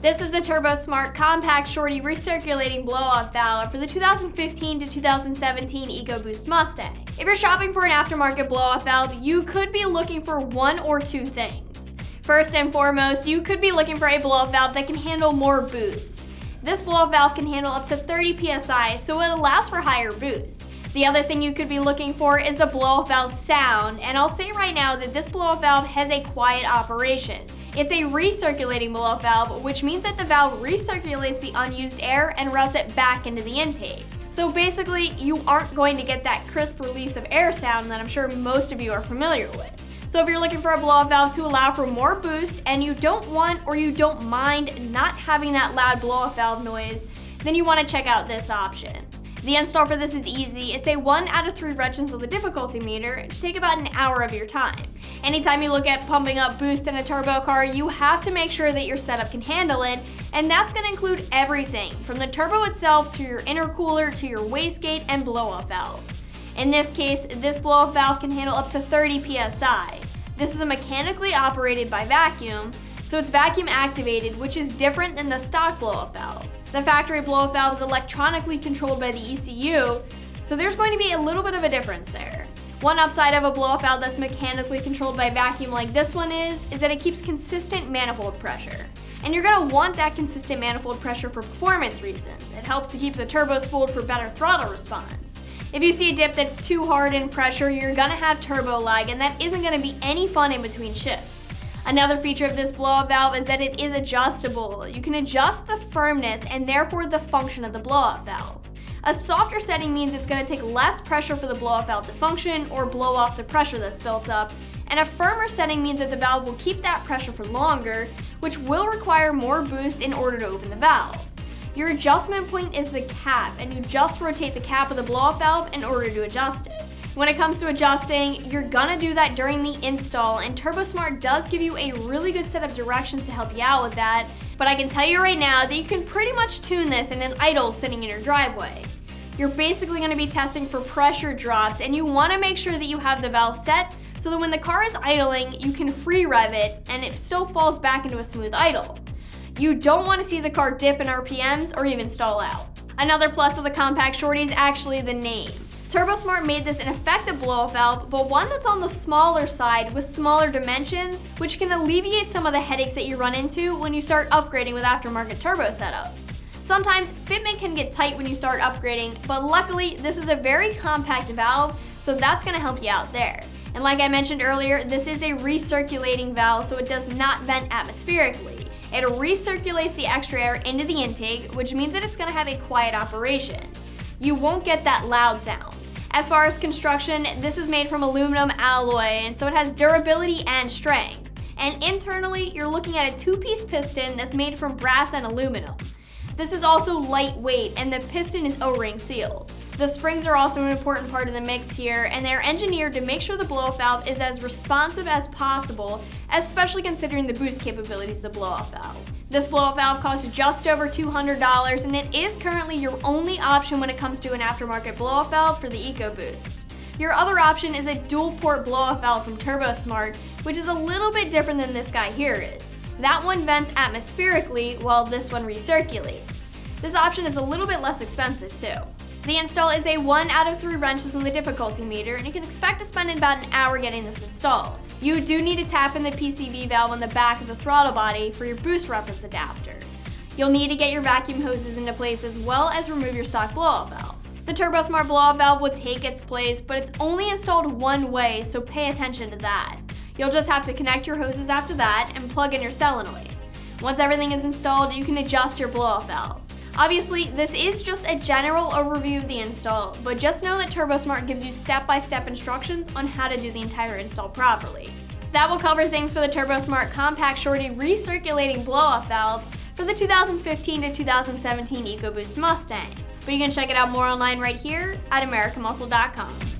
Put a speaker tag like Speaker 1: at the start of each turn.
Speaker 1: This is the Turbosmart Kompact Shortie Recirculating blow-off valve for the 2015 to 2017 EcoBoost Mustang. If you're shopping for an aftermarket blow-off valve, you could be looking for one or two things. First and foremost, you could be looking for a blow-off valve that can handle more boost. This blow-off valve can handle up to 30 psi, so it allows for higher boost. The other thing you could be looking for is the blow-off valve sound, and I'll say right now that this blow-off valve has a quiet operation. It's a recirculating blow-off valve, which means that the valve recirculates the unused air and routes it back into the intake. So basically, you aren't going to get that crisp release of air sound that I'm sure most of you are familiar with. So if you're looking for a blow-off valve to allow for more boost and you don't want or you don't mind not having that loud blow-off valve noise, then you want to check out this option. The install for this is easy. It's a 1 out of 3 wrenches of the difficulty meter. It should take about an hour of your time. Anytime you look at pumping up boost in a turbo car, you have to make sure that your setup can handle it, and that's going to include everything from the turbo itself to your intercooler to your wastegate and blow-off valve. In this case, this blow-off valve can handle up to 30 psi. This is a mechanically operated by vacuum, so it's vacuum activated, which is different than the stock blow-off valve. The factory blow-off valve is electronically controlled by the ECU, so there's going to be a little bit of a difference there. One upside of a blow-off valve that's mechanically controlled by vacuum like this one is that it keeps consistent manifold pressure. And you're going to want that consistent manifold pressure for performance reasons. It helps to keep the turbo spooled for better throttle response. If you see a dip that's too hard in pressure, you're going to have turbo lag, and that isn't going to be any fun in between shifts. Another feature of this blow-off valve is that it is adjustable. You can adjust the firmness and therefore the function of the blow-off valve. A softer setting means it's going to take less pressure for the blow-off valve to function or blow off the pressure that's built up, and a firmer setting means that the valve will keep that pressure for longer, which will require more boost in order to open the valve. Your adjustment point is the cap, and you just rotate the cap of the blow-off valve in order to adjust it. When it comes to adjusting, you're gonna do that during the install, and Turbosmart does give you a really good set of directions to help you out with that, but I can tell you right now that you can pretty much tune this in an idle sitting in your driveway. You're basically gonna be testing for pressure drops, and you wanna make sure that you have the valve set so that when the car is idling, you can free rev it and it still falls back into a smooth idle. You don't wanna see the car dip in RPMs or even stall out. Another plus of the Kompact Shortie is actually the name. Turbosmart made this an effective blow-off valve, but one that's on the smaller side with smaller dimensions, which can alleviate some of the headaches that you run into when you start upgrading with aftermarket turbo setups. Sometimes fitment can get tight when you start upgrading, but luckily this is a very compact valve, so that's going to help you out there. And like I mentioned earlier, this is a recirculating valve, so it does not vent atmospherically. It recirculates the extra air into the intake, which means that it's going to have a quiet operation. You won't get that loud sound. As far as construction, this is made from aluminum alloy, and so it has durability and strength. And internally, you're looking at a 2-piece piston that's made from brass and aluminum. This is also lightweight, and the piston is O-ring sealed. The springs are also an important part of the mix here, and they're engineered to make sure the blow-off valve is as responsive as possible, especially considering the boost capabilities of the blow-off valve. This blow-off valve costs just over $200, and it is currently your only option when it comes to an aftermarket blow-off valve for the EcoBoost. Your other option is a dual-port blow-off valve from Turbosmart, which is a little bit different than this guy here is. That one vents atmospherically, while this one recirculates. This option is a little bit less expensive too. The install is a 1 out of 3 wrenches on the difficulty meter, and you can expect to spend about an hour getting this installed. You do need to tap in the PCV valve on the back of the throttle body for your boost reference adapter. You'll need to get your vacuum hoses into place as well as remove your stock blow-off valve. The Turbosmart blow-off valve will take its place, but it's only installed one way, so pay attention to that. You'll just have to connect your hoses after that and plug in your solenoid. Once everything is installed, you can adjust your blow-off valve. Obviously, this is just a general overview of the install, but just know that Turbosmart gives you step-by-step instructions on how to do the entire install properly. That will cover things for the Turbosmart Kompact Shortie Recirculating blow-off valve for the 2015 to 2017 EcoBoost Mustang. But you can check it out more online right here at AmericanMuscle.com.